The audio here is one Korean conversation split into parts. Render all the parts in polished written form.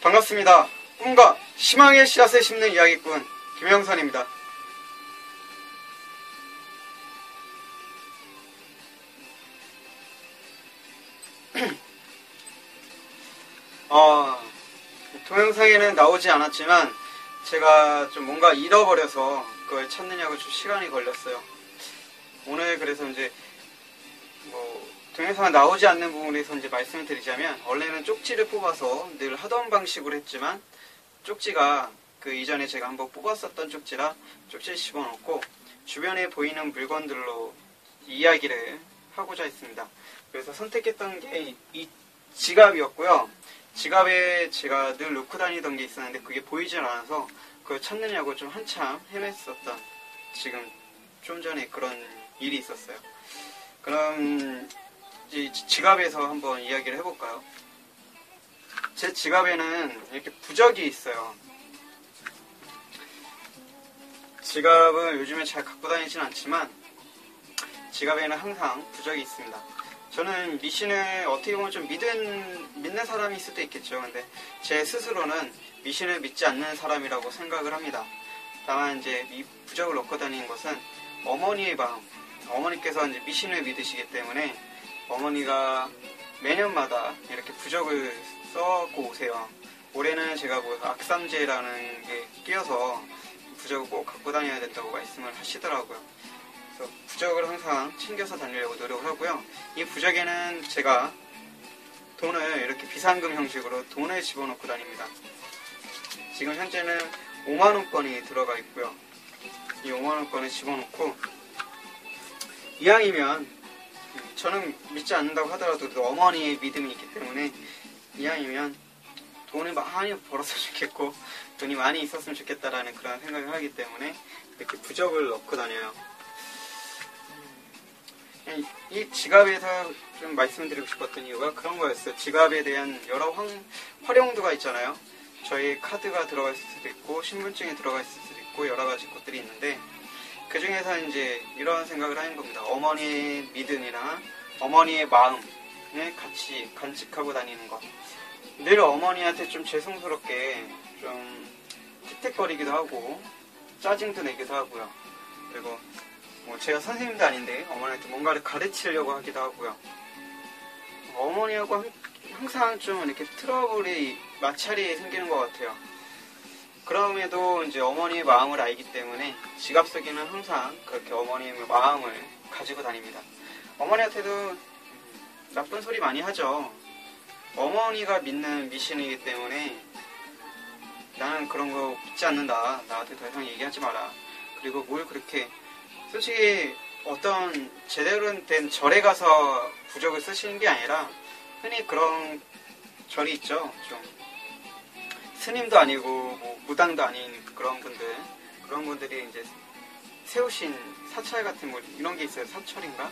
반갑습니다. 꿈과 희망의 씨앗을 심는 이야기꾼 김영선입니다. 동영상에는 나오지 않았지만 제가 좀 뭔가 잃어버려서 그걸 찾느냐고 좀 시간이 걸렸어요. 오늘 그래서 이제 동영상에 나오지 않는 부분에서 이제 말씀을 드리자면, 원래는 쪽지를 뽑아서 늘 하던 방식으로 했지만 쪽지가 그 이전에 제가 한번 뽑았었던 쪽지라 쪽지를 집어넣고 주변에 보이는 물건들로 이야기를 하고자 했습니다. 그래서 선택했던 게 이 지갑이었고요. 지갑에 제가 늘 놓고 다니던 게 있었는데 그게 보이질 않아서 그걸 찾느냐고 좀 한참 헤맸었던, 지금 좀 전에 그런 일이 있었어요. 그럼 이 지갑에서 한번 이야기를 해볼까요? 제 지갑에는 이렇게 부적이 있어요. 지갑을 요즘에 잘 갖고 다니진 않지만 지갑에는 항상 부적이 있습니다. 저는 미신을 어떻게 보면 좀 믿는 사람이 있을 수도 있겠죠. 근데 제 스스로는 미신을 믿지 않는 사람이라고 생각을 합니다. 다만 이제 이 부적을 넣고 다니는 것은 어머니의 마음, 어머니께서 이제 미신을 믿으시기 때문에 어머니가 매년마다 이렇게 부적을 써갖고 오세요. 올해는 제가 악삼제라는 게 끼어서 부적을 꼭 갖고 다녀야 된다고 말씀을 하시더라고요. 그래서 부적을 항상 챙겨서 다니려고 노력을 하고요. 이 부적에는 제가 돈을 이렇게 비상금 형식으로 돈을 집어넣고 다닙니다. 지금 현재는 5만원권이 들어가 있고요. 이 5만원권을 집어넣고, 이왕이면 저는 믿지 않는다고 하더라도 어머니의 믿음이 있기 때문에 이왕이면 돈을 많이 벌었으면 좋겠고 돈이 많이 있었으면 좋겠다라는 그런 생각을 하기 때문에 이렇게 부적을 넣고 다녀요. 이 지갑에서 좀 말씀드리고 싶었던 이유가 그런 거였어요. 지갑에 대한 여러 활용도가 있잖아요. 저희 카드가 들어가 있을 수도 있고 신분증이 들어가 있을 수도 있고 여러 가지 것들이 있는데, 그 중에서 이제 이런 생각을 하는 겁니다. 어머니의 믿음이나 어머니의 마음을 같이 간직하고 다니는 것. 늘 어머니한테 좀 죄송스럽게 좀 틱틱거리기도 하고 짜증도 내기도 하고요. 그리고 제가 선생님도 아닌데 어머니한테 뭔가를 가르치려고 하기도 하고요. 어머니하고 항상 좀 이렇게 트러블이 마찰이 생기는 것 같아요. 그럼에도 이제 어머니의 마음을 알기 때문에 지갑 속에는 항상 그렇게 어머니의 마음을 가지고 다닙니다. 어머니한테도 나쁜 소리 많이 하죠. 어머니가 믿는 미신이기 때문에 나는 그런 거 믿지 않는다, 나한테 더 이상 얘기하지 마라. 그리고 뭘 그렇게, 솔직히 어떤 제대로 된 절에 가서 부적을 쓰시는 게 아니라 흔히 그런 절이 있죠. 좀 스님도 아니고 무당도 아닌 그런 분들이 이제 세우신 사찰 같은 이런 게 있어요. 사철인가?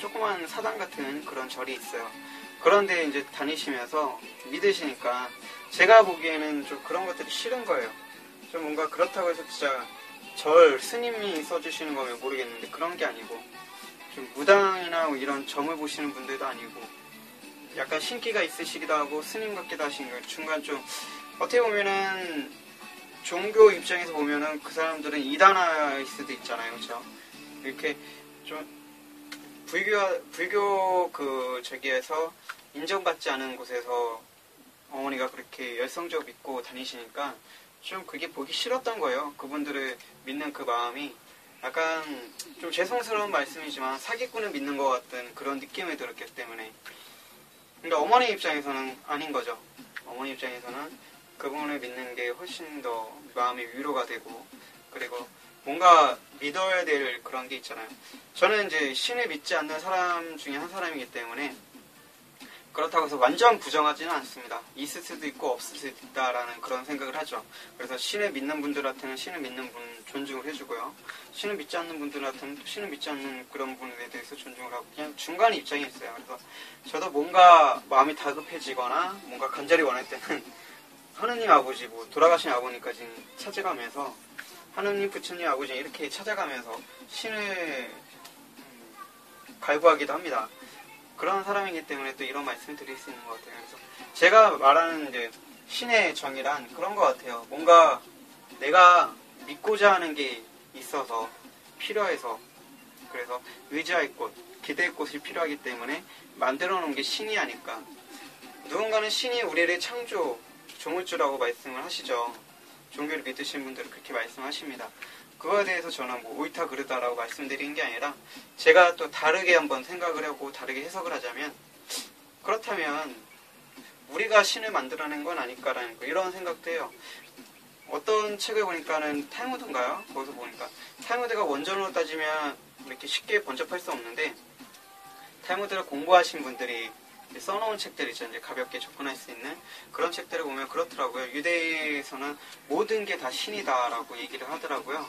조그만 사당 같은 그런 절이 있어요. 그런데 이제 다니시면서 믿으시니까 제가 보기에는 좀 그런 것들이 싫은 거예요. 좀 뭔가 그렇다고 해서 진짜 스님이 써주시는 거면 모르겠는데 그런 게 아니고, 좀 무당이나 이런 점을 보시는 분들도 아니고 약간 신기가 있으시기도 하고 스님 같기도 하신 거예요. 중간 좀 어떻게 보면은 종교 입장에서 보면은 그 사람들은 이단화일 수도 있잖아요. 그렇죠? 이렇게 좀 불교 저기에서 인정받지 않은 곳에서 어머니가 그렇게 열성적으로 믿고 다니시니까 좀 그게 보기 싫었던 거예요. 그분들을 믿는 그 마음이 약간 좀 죄송스러운 말씀이지만 사기꾼을 믿는 것 같은 그런 느낌이 들었기 때문에. 근데 어머니 입장에서는 아닌 거죠. 어머니 입장에서는 그분을 믿는 게 훨씬 더 마음이 위로가 되고, 그리고 뭔가 믿어야 될 그런 게 있잖아요. 저는 이제 신을 믿지 않는 사람 중에 한 사람이기 때문에 그렇다고 해서 완전 부정하지는 않습니다. 있을 수도 있고 없을 수도 있다라는 그런 생각을 하죠. 그래서 신을 믿는 분들한테는 신을 믿는 분 존중을 해주고요. 신을 믿지 않는 분들한테는 또 신을 믿지 않는 그런 분에 대해서 존중을 하고, 그냥 중간 입장이 있어요. 그래서 저도 뭔가 마음이 다급해지거나 뭔가 간절히 원할 때는 하느님 아버지, 돌아가신 아버님까지 찾아가면서 하느님, 부처님, 아버지 이렇게 찾아가면서 신을 갈구하기도 합니다. 그런 사람이기 때문에 또 이런 말씀을 드릴 수 있는 것 같아요. 그래서 제가 말하는 이제 신의 정의란 그런 것 같아요. 뭔가 내가 믿고자 하는 게 있어서 필요해서, 그래서 의지할 곳, 기댈 곳이 필요하기 때문에 만들어 놓은 게 신이 아닐까. 누군가는 신이 우리를 창조, 조물주라고 말씀을 하시죠. 종교를 믿으시는 분들은 그렇게 말씀하십니다. 그거에 대해서 저는 뭐 옳다 그르다라고 말씀드리는 게 아니라 제가 또 다르게 한번 생각을 하고 다르게 해석을 하자면, 그렇다면 우리가 신을 만들어낸 건 아닐까라는 이런 생각도 해요. 어떤 책을 보니까는 탈무드인가요? 거기서 보니까 탈무드가 원전으로 따지면 이렇게 쉽게 번잡할 수 없는데, 탈무드를 공부하신 분들이 써놓은 책들 있죠. 이제 가볍게 접근할 수 있는 그런 책들을 보면 그렇더라고요. 유대에서는 모든 게 다 신이다라고 얘기를 하더라고요.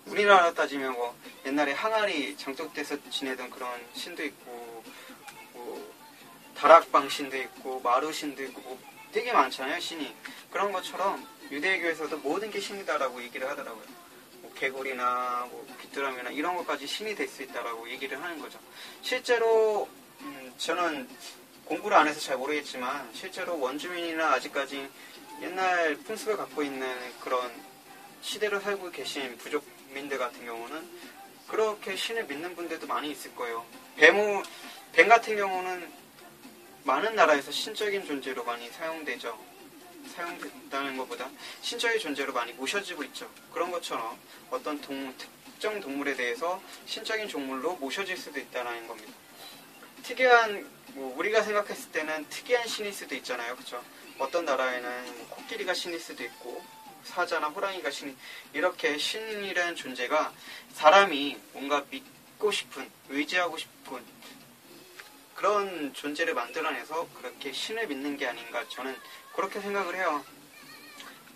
우리나라 따지면 뭐 옛날에 항아리 장독대에서 지내던 그런 신도 있고, 뭐 다락방 신도 있고, 마루 신도 있고, 뭐 되게 많잖아요, 신이. 그런 것처럼 유대교에서도 모든 게 신이다라고 얘기를 하더라고요. 뭐 개구리나 뭐 귀뚜라미나 이런 것까지 신이 될 수 있다라고 얘기를 하는 거죠. 실제로 저는 공부를 안 해서 잘 모르겠지만 실제로 원주민이나 아직까지 옛날 풍습을 갖고 있는 그런 시대를 살고 계신 부족민들 같은 경우는 그렇게 신을 믿는 분들도 많이 있을 거예요. 뱀 같은 경우는 많은 나라에서 신적인 존재로 많이 사용된다는 것보다 신적인 존재로 많이 모셔지고 있죠. 그런 것처럼 어떤 특정 동물에 대해서 신적인 종물로 모셔질 수도 있다는 겁니다. 특이한, 우리가 생각했을 때는 특이한 신일 수도 있잖아요. 그렇죠? 어떤 나라에는 코끼리가 신일 수도 있고 사자나 호랑이가 이렇게 신이라는 존재가 사람이 뭔가 믿고 싶은, 의지하고 싶은 그런 존재를 만들어내서 그렇게 신을 믿는 게 아닌가, 저는 그렇게 생각을 해요.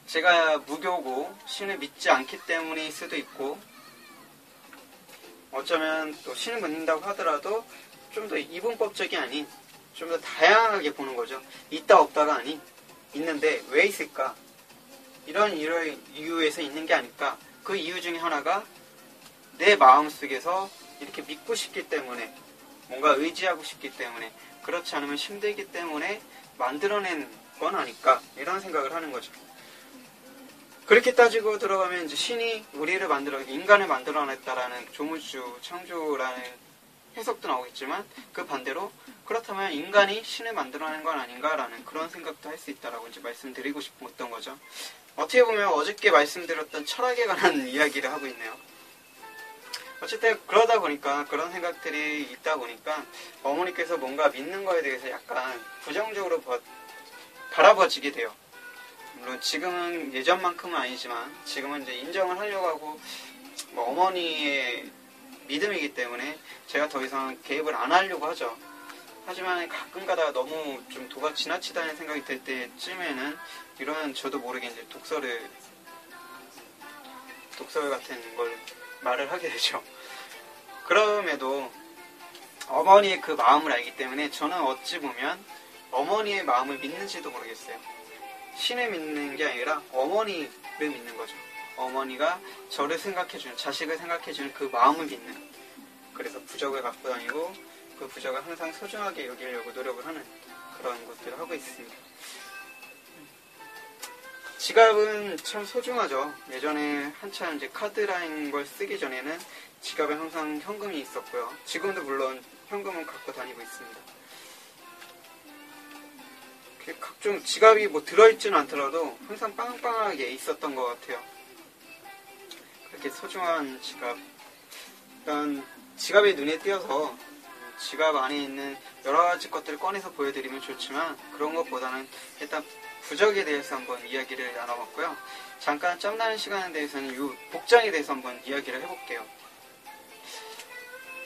제가 무교고 신을 믿지 않기 때문일 수도 있고, 어쩌면 또 신을 믿는다고 하더라도 좀 더 이분법적이 아닌 좀 더 다양하게 보는 거죠. 있다 없다가 아닌, 있는데 왜 있을까? 이런 이유에서 있는 게 아닐까? 그 이유 중에 하나가 내 마음속에서 이렇게 믿고 싶기 때문에, 뭔가 의지하고 싶기 때문에, 그렇지 않으면 힘들기 때문에 만들어낸 건 아닐까, 이런 생각을 하는 거죠. 그렇게 따지고 들어가면 이제 신이 인간을 만들어냈다라는 조물주, 창조라는 해석도 나오겠지만, 그 반대로 그렇다면 인간이 신을 만들어낸 건 아닌가라는 그런 생각도 할 수 있다라고 이제 말씀드리고 싶었던 거죠. 어떻게 보면 어저께 말씀드렸던 철학에 관한 이야기를 하고 있네요. 어쨌든 그러다 보니까, 그런 생각들이 있다 보니까 어머니께서 뭔가 믿는 거에 대해서 약간 부정적으로 바라봐지게 돼요. 물론 지금은 예전만큼은 아니지만 지금은 이제 인정을 하려고 하고, 어머니의 믿음이기 때문에 제가 더 이상 개입을 안 하려고 하죠. 하지만 가끔 가다가 너무 좀 도가 지나치다는 생각이 들 때쯤에는 이런 저도 모르게 이제 독설 같은 걸 말을 하게 되죠. 그럼에도 어머니의 그 마음을 알기 때문에 저는 어찌 보면 어머니의 마음을 믿는지도 모르겠어요. 신을 믿는 게 아니라 어머니를 믿는 거죠. 어머니가 저를 생각해주는, 자식을 생각해주는 그 마음을 믿는. 그래서 부적을 갖고 다니고 그 부적을 항상 소중하게 여기려고 노력을 하는 그런 것들을 하고 있습니다. 지갑은 참 소중하죠. 예전에 한참 이제 카드라는 걸 쓰기 전에는 지갑에 항상 현금이 있었고요. 지금도 물론 현금은 갖고 다니고 있습니다. 각종 지갑이 뭐 들어있지는 않더라도 항상 빵빵하게 있었던 것 같아요. 그렇게 소중한 지갑. 일단 지갑이 눈에 띄어서 지갑 안에 있는 여러 가지 것들을 꺼내서 보여드리면 좋지만, 그런 것보다는 일단 부적에 대해서 한번 이야기를 나눠봤고요. 잠깐 짬나는 시간에 대해서는 이 복장에 대해서 한번 이야기를 해볼게요.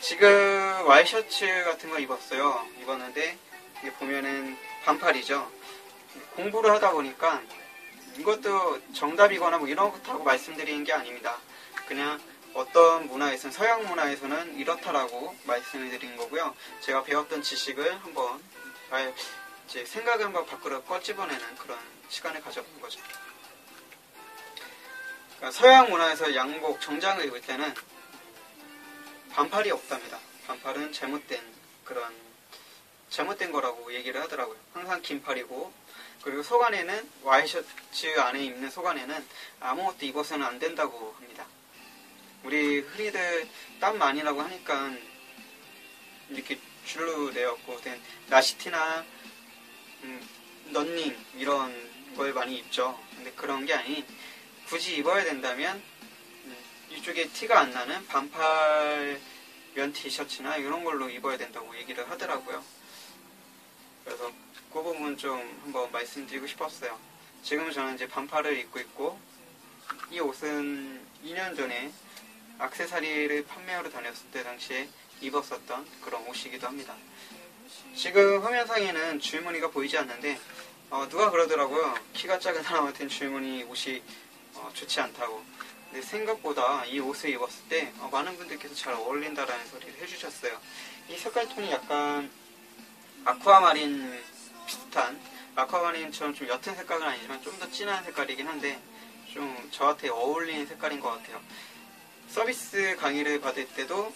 지금 와이셔츠 같은 거 입었는데 이게 보면은 반팔이죠. 공부를 하다 보니까 이것도 정답이거나 뭐 이런 것하고 말씀드리는 게 아닙니다. 그냥 어떤 문화에서는, 서양 문화에서는 이렇다라고 말씀을 드린 거고요. 제가 배웠던 지식을 한번, 제 생각을 한번 밖으로 꺼집어내는 그런 시간을 가져본 거죠. 그러니까 서양 문화에서 양복, 정장을 입을 때는 반팔이 없답니다. 반팔은 잘못된 그런 잘못된 거라고 얘기를 하더라고요. 항상 긴팔이고, 그리고 속 안에는 와이셔츠 안에 입는 속 안에는 아무것도 입어서는 안 된다고 합니다. 우리 흔히들 땀 많이 나고 하니까 이렇게 줄로 되었고 된 나시티나 런닝 이런 걸 많이 입죠. 근데 그런 게 아닌 굳이 입어야 된다면 이쪽에 티가 안 나는 반팔 면 티셔츠나 이런 걸로 입어야 된다고 얘기를 하더라고요. 그래서 그 부분 좀 한번 말씀드리고 싶었어요. 지금 저는 이제 반팔을 입고 있고, 이 옷은 2년 전에 액세서리를 판매하러 다녔을 때 당시에 입었었던 그런 옷이기도 합니다. 지금 화면상에는 줄무늬가 보이지 않는데 누가 그러더라고요. 키가 작은 사람한테는 줄무늬 옷이 좋지 않다고. 근데 생각보다 이 옷을 입었을 때 많은 분들께서 잘 어울린다라는 소리를 해주셨어요. 이 색깔톤이 약간 아쿠아마린 비슷한, 아쿠아마린처럼 좀 옅은 색깔은 아니지만 좀 더 진한 색깔이긴 한데 좀 저한테 어울리는 색깔인 것 같아요. 서비스 강의를 받을 때도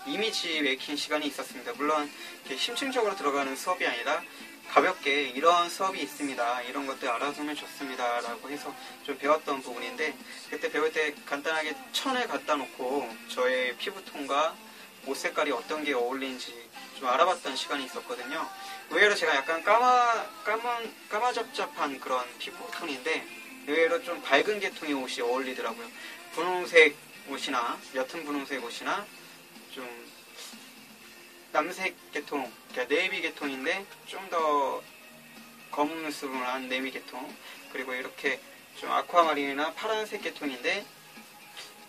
이미지 메이킹 시간이 있었습니다. 물론 이렇게 심층적으로 들어가는 수업이 아니라 가볍게 이런 수업이 있습니다. 이런 것들 알아두면 좋습니다. 라고 해서 좀 배웠던 부분인데, 그때 배울 때 간단하게 천을 갖다 놓고 저의 피부톤과 옷 색깔이 어떤 게 어울리는지 좀 알아봤던 시간이 있었거든요. 의외로 제가 약간 까마잡잡한 그런 피부톤인데 의외로 좀 밝은 계통의 옷이 어울리더라고요. 분홍색 옷이나 옅은 분홍색 옷이나 좀 남색 계통, 그러니까 네이비 계통인데 좀 더 검은술한 네이비 계통, 그리고 이렇게 좀 아쿠아마린이나 파란색 계통인데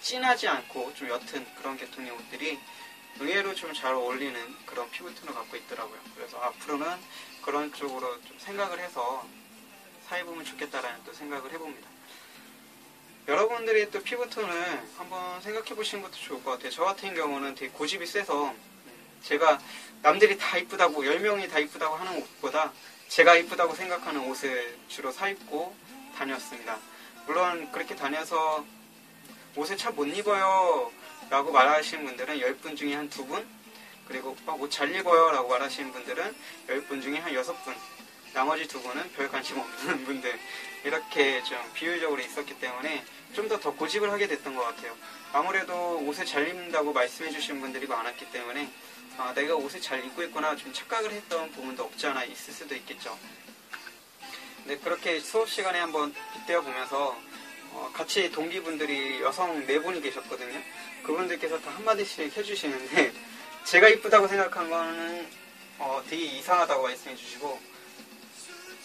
진하지 않고 좀 옅은 그런 계통의 옷들이 의외로 좀 잘 어울리는 그런 피부톤을 갖고 있더라고요. 그래서 앞으로는 그런 쪽으로 좀 생각을 해서 사입으면 좋겠다라는 또 생각을 해봅니다. 여러분들이 또 피부톤을 한번 생각해 보시는 것도 좋을 것 같아요. 저 같은 경우는 되게 고집이 세서 제가 남들이 다 이쁘다고 10명이 다 이쁘다고 하는 옷보다 제가 이쁘다고 생각하는 옷을 주로 사입고 다녔습니다. 물론 그렇게 다녀서 옷을 잘 못 입어요 라고 말하시는 분들은 10분 중에 한 2분, 그리고 옷 잘 입어요 라고 말하시는 분들은 10분 중에 한 6분, 나머지 2분은 별 관심 없는 분들, 이렇게 좀 비율적으로 있었기 때문에 좀 더 고집을 하게 됐던 것 같아요. 아무래도 옷을 잘 입는다고 말씀해 주신 분들이 많았기 때문에 내가 옷을 잘 입고 있구나 좀 착각을 했던 부분도 없지 않아 있을 수도 있겠죠. 근데 그렇게 수업 시간에 한번 빗대어 보면서 같이 동기분들이 여성 4분이 계셨거든요. 그분들께서 다 한마디씩 해주시는데 제가 이쁘다고 생각한 거는 되게 이상하다고 말씀해 주시고,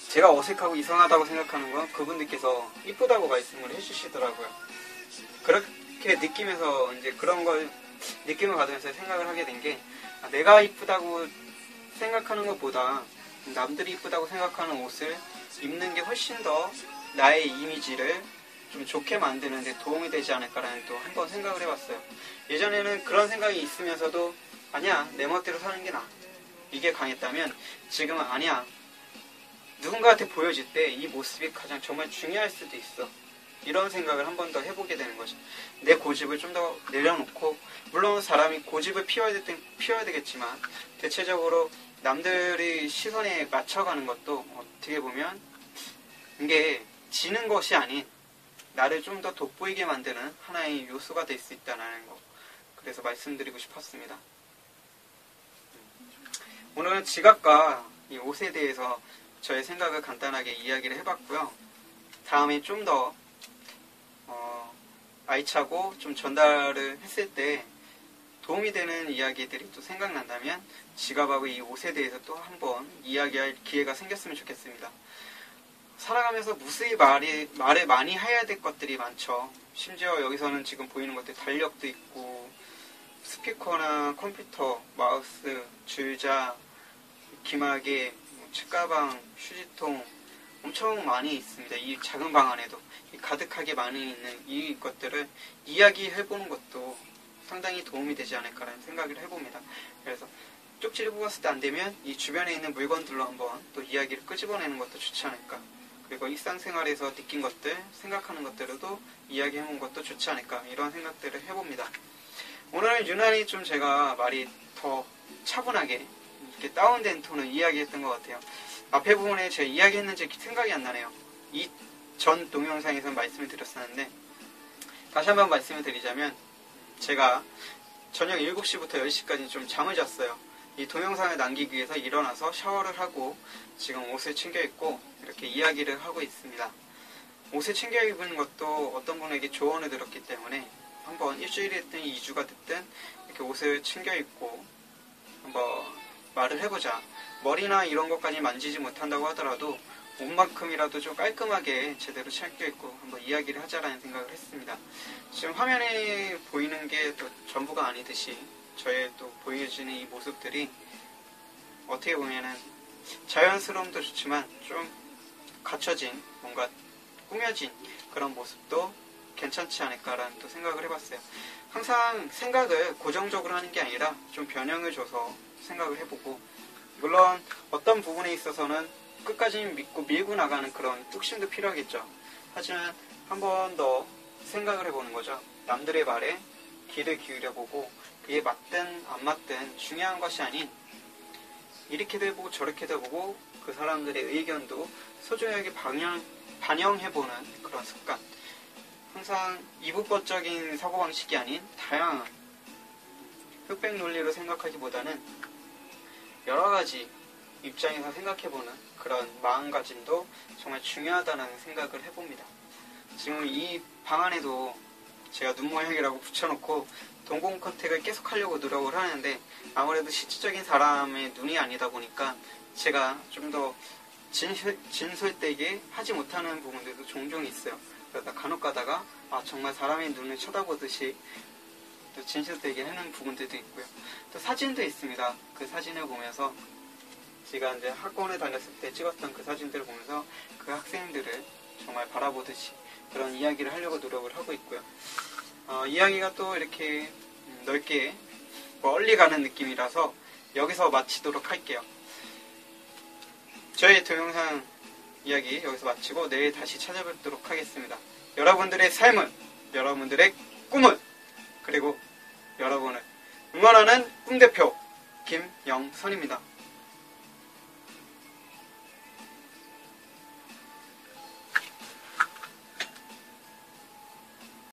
제가 어색하고 이상하다고 생각하는 건 그분들께서 이쁘다고 말씀을 해주시더라고요. 그렇게 느끼면서 이제 그런 걸 느낌을 받으면서 생각을 하게 된 게, 내가 이쁘다고 생각하는 것보다 남들이 이쁘다고 생각하는 옷을 입는 게 훨씬 더 나의 이미지를 좀 좋게 만드는 데 도움이 되지 않을까라는 또 한번 생각을 해봤어요. 예전에는 그런 생각이 있으면서도 아니야, 내 멋대로 사는 게 나아, 이게 강했다면 지금은 아니야, 누군가한테 보여줄 때 이 모습이 가장 정말 중요할 수도 있어, 이런 생각을 한 번 더 해보게 되는 거죠. 내 고집을 좀 더 내려놓고, 물론 사람이 고집을 피워야 될 땐 피워야 되겠지만 대체적으로 남들의 시선에 맞춰가는 것도 어떻게 보면 이게 지는 것이 아닌 나를 좀 더 돋보이게 만드는 하나의 요소가 될 수 있다는 거, 그래서 말씀드리고 싶었습니다. 오늘은 지갑과 이 옷에 대해서 저의 생각을 간단하게 이야기를 해봤고요. 다음에 좀 더 알차고 좀 전달을 했을 때 도움이 되는 이야기들이 또 생각난다면 지갑하고 이 옷에 대해서 또 한번 이야기할 기회가 생겼으면 좋겠습니다. 살아가면서 무수히 말을 많이 해야 될 것들이 많죠. 심지어 여기서는 지금 보이는 것들 달력도 있고 스피커나 컴퓨터, 마우스, 줄자, 기마개, 책가방, 휴지통 엄청 많이 있습니다. 이 작은 방 안에도 가득하게 많이 있는 이 것들을 이야기해보는 것도 상당히 도움이 되지 않을까라는 생각을 해봅니다. 그래서 쪽지를 뽑았을 때 안 되면 이 주변에 있는 물건들로 한번 또 이야기를 끄집어내는 것도 좋지 않을까. 그리고 일상생활에서 느낀 것들, 생각하는 것들도 이야기해보는 것도 좋지 않을까, 이런 생각들을 해봅니다. 오늘은 유난히 좀 제가 말이 더 차분하게 이렇게 다운된 톤을 이야기했던 것 같아요. 앞에 부분에 제가 이야기했는지 생각이 안 나네요. 이 전 동영상에서 말씀을 드렸었는데 다시 한번 말씀을 드리자면 제가 저녁 7시부터 10시까지 좀 잠을 잤어요. 이 동영상을 남기기 위해서 일어나서 샤워를 하고 지금 옷을 챙겨 입고 이렇게 이야기를 하고 있습니다. 옷을 챙겨 입은 것도 어떤 분에게 조언을 들었기 때문에 한번 일주일이 됐든 2주가 됐든 이렇게 옷을 챙겨 입고 한번 말을 해보자. 머리나 이런 것까지 만지지 못한다고 하더라도 옷만큼이라도 좀 깔끔하게 제대로 챙겨 입고 한번 이야기를 하자라는 생각을 했습니다. 지금 화면에 보이는 게 또 전부가 아니듯이 저의 또 보여지는 이 모습들이 어떻게 보면은 자연스러움도 좋지만 좀 갖춰진 뭔가 꾸며진 그런 모습도 괜찮지 않을까라는 또 생각을 해봤어요. 항상 생각을 고정적으로 하는 게 아니라 좀 변형을 줘서 생각을 해보고 물론 어떤 부분에 있어서는 끝까지 믿고 밀고 나가는 그런 뚝심도 필요하겠죠. 하지만 한 번 더 생각을 해보는 거죠. 남들의 말에 귀를 기울여보고 그에 맞든 안 맞든 중요한 것이 아닌 이렇게도 해보고 저렇게도 해보고 그 사람들의 의견도 소중하게 반영해보는 그런 습관. 항상 이분법적인 사고방식이 아닌 다양한 흑백 논리로 생각하기보다는 여러 가지 입장에서 생각해보는 그런 마음가짐도 정말 중요하다는 생각을 해봅니다. 지금 이 방 안에도 제가 눈 모양이라고 붙여놓고 동공 컨택을 계속 하려고 노력을 하는데 아무래도 실질적인 사람의 눈이 아니다 보니까 제가 좀 더 진솔되게 하지 못하는 부분들도 종종 있어요. 그러다 간혹 가다가 정말 사람의 눈을 쳐다보듯이 또 진실되게 하는 부분들도 있고요. 또 사진도 있습니다. 그 사진을 보면서 제가 이제 학원에 다녔을 때 찍었던 그 사진들을 보면서 그 학생들을 정말 바라보듯이 그런 이야기를 하려고 노력을 하고 있고요. 이야기가 또 이렇게 넓게 멀리 가는 느낌이라서 여기서 마치도록 할게요. 저희 동영상 이야기 여기서 마치고 내일 다시 찾아뵙도록 하겠습니다. 여러분들의 삶은, 여러분들의 꿈은, 그리고 여러분을 응원하는 꿈대표 김영선입니다.